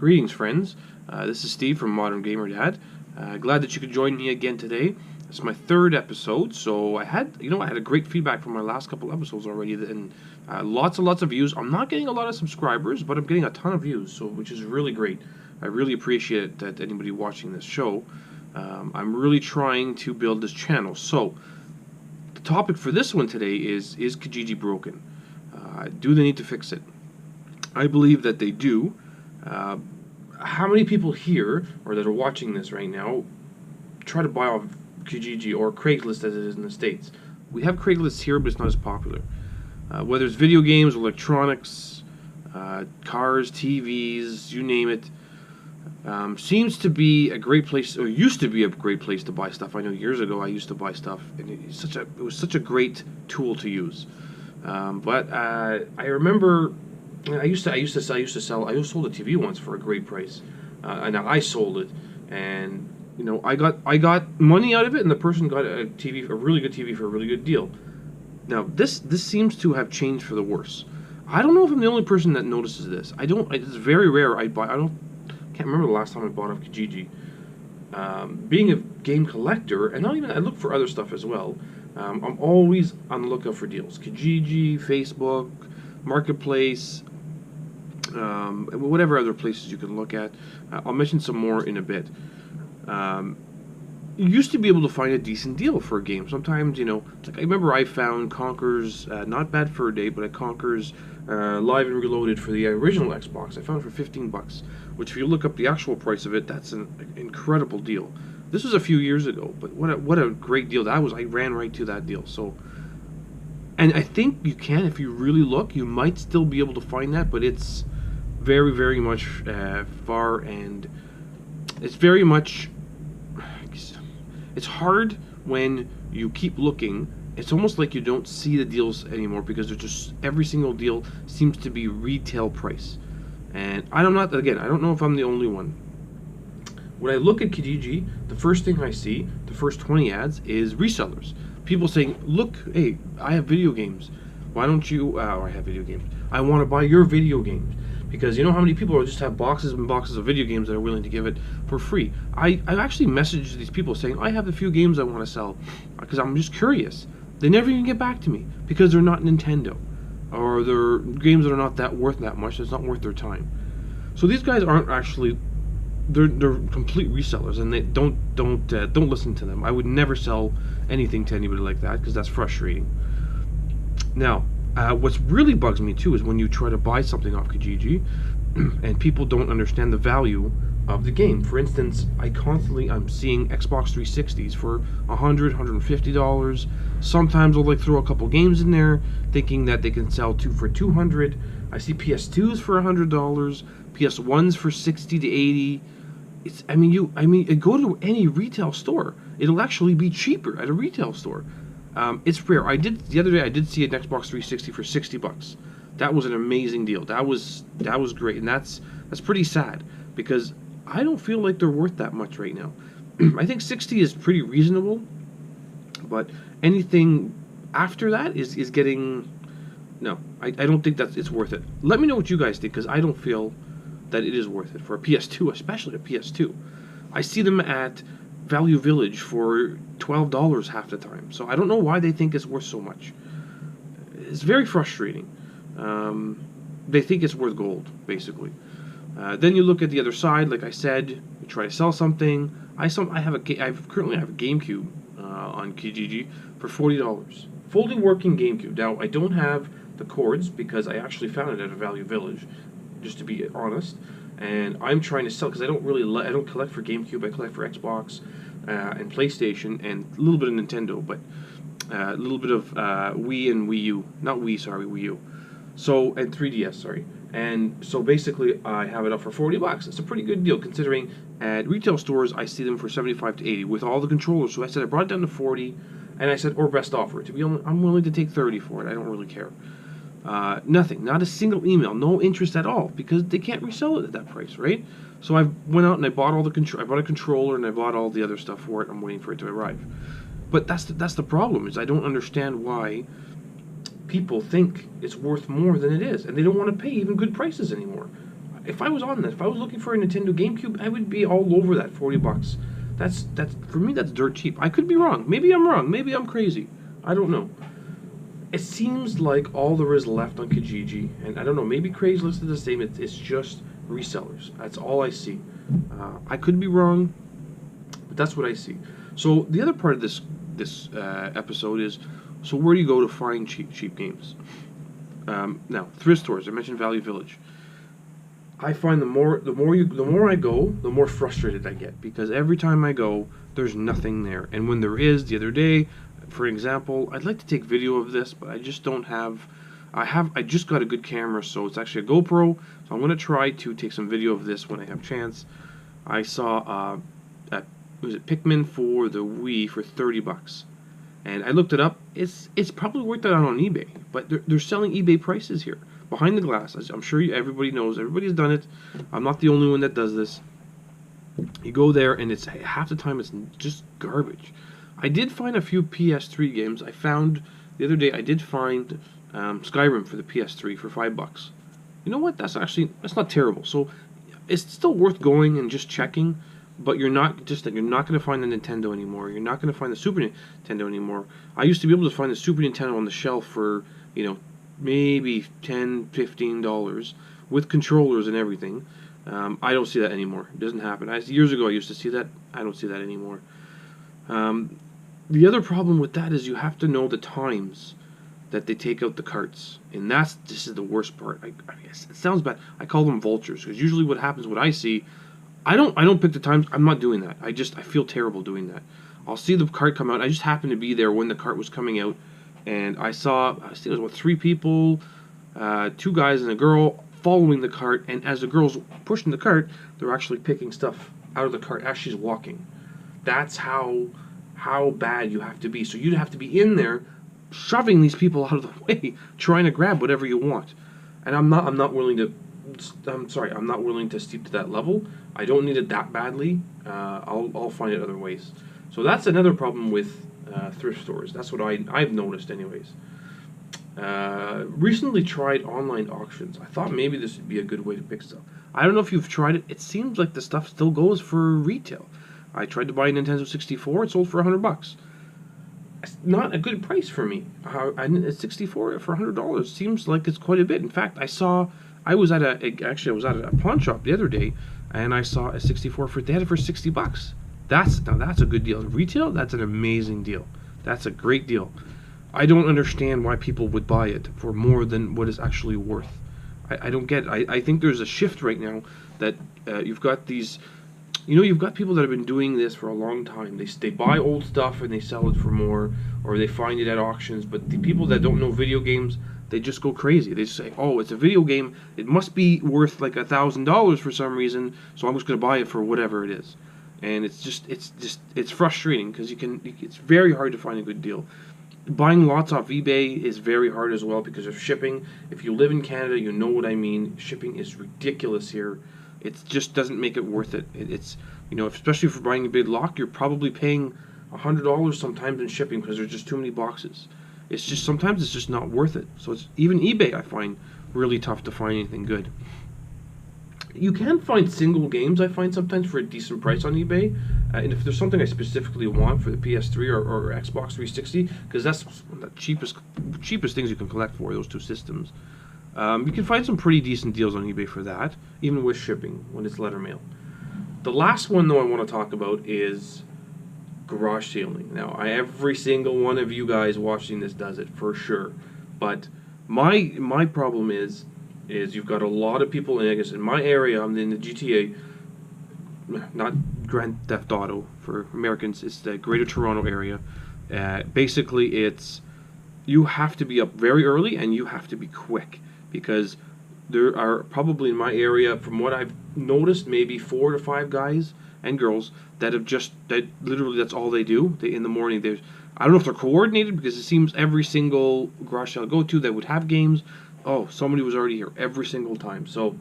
Greetings, friends. This is Steve from Modern GamerDad. Glad that you could join me again today. It's my third episode, so I had a great feedback from my last couple episodes already, and lots and lots of views. I'm not getting a lot of subscribers, but I'm getting a ton of views, which is really great. I really appreciate that anybody watching this show. I'm really trying to build this channel. So the topic for this one today is Kijiji broken? Do they need to fix it? I believe that they do. How many people here, or that are watching this right now, try to buy off Kijiji or Craigslist as it is in the States? We have Craigslist here, but it's not as popular. Whether it's video games, electronics, cars, TVs, you name it, seems to be a great place, or used to be a great place to buy stuff. I know years ago I used to buy stuff, and it was such a great tool to use. But I remember I sold a TV once for a great price, and I sold it, and I got money out of it, and the person got a really good TV for a really good deal. Now this seems to have changed for the worse. I don't know if I'm the only person that notices this. It's very rare. Can't remember the last time I bought off Kijiji. Being a game collector, and I look for other stuff as well. I'm always on the lookout for deals. Kijiji, Facebook, Marketplace, whatever other places you can look at. I'll mention some more in a bit. You used to be able to find a decent deal for a game. Sometimes, like I remember I found Conker's, not Bad Fur Day, but Conker's Live and Reloaded for the original Xbox. I found it for $15, which if you look up the actual price of it, that's an incredible deal. This was a few years ago, but what a great deal that was. I ran right to that deal. So, and I think you can, if you really look, you might still be able to find that, but it's very, very much far, and it's very much, it's hard when you keep looking. It's almost like you don't see the deals anymore because they're just, every single deal seems to be retail price. And I don't know if I'm the only one. When I look at Kijiji, the first thing I see, the first 20 ads, is resellers. People saying, look, hey, I have video games. Why don't you, I have video games. I want to buy your video games. Because you know how many people will just have boxes and boxes of video games that are willing to give it for free. I've actually messaged these people saying, I have a few games I want to sell because I'm just curious. They never even get back to me because they're not Nintendo, or they're games that are not worth that much. It's not worth their time. So these guys aren't actually, they're complete resellers, and they don't listen to them. I would never sell anything to anybody like that because that's frustrating. Now, what's really bugs me too is when you try to buy something off Kijiji and people don't understand the value of the game. For instance, I'm seeing Xbox 360s for $100, $150. Sometimes I'll throw a couple games in there thinking that they can sell two for $200. I see PS2s for $100, PS1s for $60 to $80. Go to any retail store. It'll actually be cheaper at a retail store. It's rare. The other day I did see an Xbox 360 for $60. That was an amazing deal. That was great, and that's pretty sad because I don't feel like they're worth that much right now. I think 60 is pretty reasonable, but anything after that is getting, no. I don't think it's worth it. Let me know what you guys think, because I don't feel that it is worth it for a PS2, especially a PS2. I see them at Value Village for $12 half the time. So I don't know why they think it's worth so much. It's very frustrating. They think it's worth gold, basically. Then you look at the other side. Like I said, you try to sell something. I currently have a GameCube on Kijiji for $40. Fully working GameCube. Now I don't have the cords because I actually found it at a Value Village, just to be honest. And I'm trying to sell because I don't collect for GameCube. I collect for Xbox and PlayStation and a little bit of Nintendo, but a little bit of Wii and Wii U. Not Wii, sorry, Wii U. So, and 3DS, sorry. And so basically I have it up for $40. It's a pretty good deal considering at retail stores I see them for $75 to $80 with all the controllers. So I said I brought it down to $40, and I said, or best offer. I'm willing to take $30 for it. I don't really care. Nothing, not a single email, no interest at all, because they can't resell it at that price, right? So I went out and I bought all I bought a controller and I bought all the other stuff for it. I'm waiting for it to arrive. But that's the problem, is I don't understand why people think it's worth more than it is, and they don't want to pay even good prices anymore. if I was on this, if I was looking for a Nintendo GameCube, I would be all over that $40. That's for me. That's dirt cheap. I could be wrong. Maybe I'm wrong. Maybe I'm crazy. I don't know. It seems like all there is left on Kijiji, and I don't know. Maybe Craigslist is the same. It's just resellers. That's all I see. I could be wrong, but that's what I see. So the other part of this episode is, so where do you go to find cheap games? Now, thrift stores. I mentioned Value Village. I find the more I go, the more frustrated I get, because every time I go, there's nothing there. And when there is, the other day, for example, I'd like to take video of this, but I just don't have. I just got a good camera, so it's actually a GoPro. So I'm going to try to take some video of this when I have a chance. I saw was it Pikmin for the Wii for $30, and I looked it up. It's probably worth that out on eBay, but they're selling eBay prices here. Behind the glass, as I'm sure everybody knows, everybody's done it. I'm not the only one that does this. You go there, and it's half the time it's just garbage. I did find a few PS3 games. I found the other day. I did find Skyrim for the PS3 for $5. You know what? That's not terrible. So it's still worth going and just checking. But you're not going to find the Nintendo anymore. You're not going to find the Super Nintendo anymore. I used to be able to find the Super Nintendo on the shelf for maybe $10, $15 with controllers and everything. I don't see that anymore. It doesn't happen. Years ago I used to see that. I don't see that anymore. The other problem with that is you have to know the times that they take out the carts, and this is the worst part. I guess it sounds bad. I call them vultures, because usually what happens, what I see, I don't pick the times. I'm not doing that. I feel terrible doing that. I'll see the cart come out. I just happened to be there when the cart was coming out, and I think it was 3 people, 2 guys and a girl following the cart, and as the girl's pushing the cart, they're actually picking stuff out of the cart as she's walking. That's how bad you have to be. So you'd have to be in there shoving these people out of the way, trying to grab whatever you want. And I'm not willing to stoop to that level. I don't need it that badly. I'll find it other ways. So that's another problem with thrift stores. That's what I've noticed anyways. Recently tried online auctions. I thought maybe this would be a good way to pick stuff. I don't know if you've tried it. It seems like the stuff still goes for retail. I tried to buy a Nintendo 64. It sold for $100. It's not a good price for me. A 64 for $100 seems like it's quite a bit. In fact, I was at a pawn shop the other day, and I saw a 64 they had it for $60. That's a good deal. Retail, that's an amazing deal. That's a great deal. I don't understand why people would buy it for more than what it's actually worth. I don't get it. I think there's a shift right now that you've got these. You've got people that have been doing this for a long time. They buy old stuff and they sell it for more, or they find it at auctions. But the people that don't know video games, they just go crazy. They just say, "Oh, it's a video game. It must be worth like $1,000 for some reason. So I'm just going to buy it for whatever it is." And it's frustrating because it's very hard to find a good deal. Buying lots off eBay is very hard as well because of shipping. If you live in Canada, you know what I mean. Shipping is ridiculous here. It just doesn't make it worth it. It's especially if you're buying a big lot, you're probably paying $100 sometimes in shipping because there's just too many boxes. Sometimes it's just not worth it. So even eBay I find really tough to find anything good. You can find single games, I find sometimes, for a decent price on eBay. And if there's something I specifically want for the PS3 or Xbox 360, because that's one of the cheapest things you can collect for those two systems. You can find some pretty decent deals on eBay for that, even with shipping when it's letter mail. The last one, though, I want to talk about is garage sailing. Now, every single one of you guys watching this does it for sure, but my problem is you've got a lot of people, and I guess in my area, I'm in the GTA, not Grand Theft Auto for Americans, it's the Greater Toronto area. Basically, you have to be up very early and you have to be quick, because there are probably in my area, from what I've noticed, maybe 4 to 5 guys and girls that literally that's all they do. In the morning, I don't know if they're coordinated, because it seems every single garage sale I go to that would have games, somebody was already here every single time. So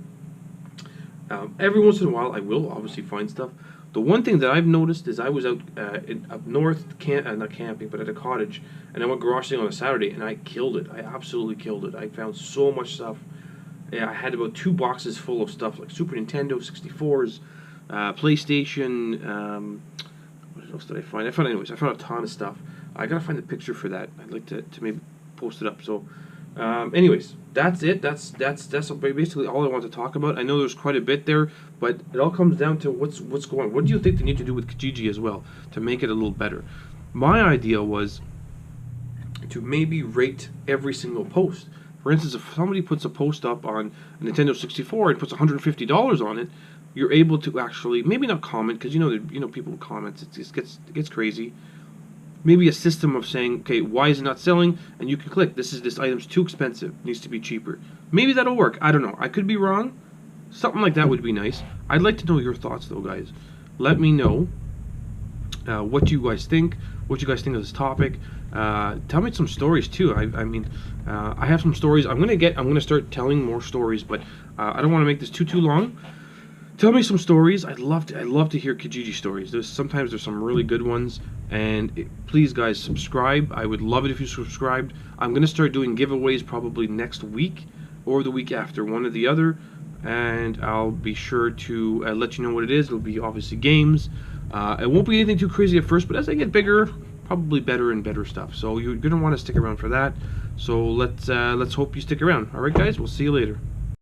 every once in a while I will obviously find stuff. The one thing that I've noticed is I was out up north, not camping, but at a cottage, and I went garage sailing on a Saturday, and I killed it. I absolutely killed it. I found so much stuff, I had about 2 boxes full of stuff like Super Nintendo, 64s, PlayStation. What else did I find? I found a ton of stuff. I gotta find the picture for that. I'd like to maybe post it up. So, anyways, that's it. That's basically all I want to talk about. I know there's quite a bit there, but it all comes down to what's going on. What do you think they need to do with Kijiji as well to make it a little better? My idea was to maybe rate every single post. For instance, if somebody puts a post up on a Nintendo 64 and puts $150 on it, you're able to actually maybe not comment, because you know people comment, it gets crazy. Maybe a system of saying, okay, why is it not selling? And you can click, this item's too expensive, needs to be cheaper. Maybe that'll work. I don't know. I could be wrong. Something like that would be nice. I'd like to know your thoughts though, guys. Let me know what you guys think. What you guys think of this topic. Tell me some stories too. I mean, I have some stories. I'm gonna start telling more stories, but I don't want to make this too long. Tell me some stories. I'd love to hear Kijiji stories. Sometimes there's some really good ones. And please, guys, subscribe. I would love it if you subscribed. I'm gonna start doing giveaways probably next week or the week after, one or the other. And I'll be sure to let you know what it is. It'll be obviously games. It won't be anything too crazy at first, but as I get bigger, probably better and better stuff. So you're gonna want to stick around for that. So let's hope you stick around. All right, guys. We'll see you later.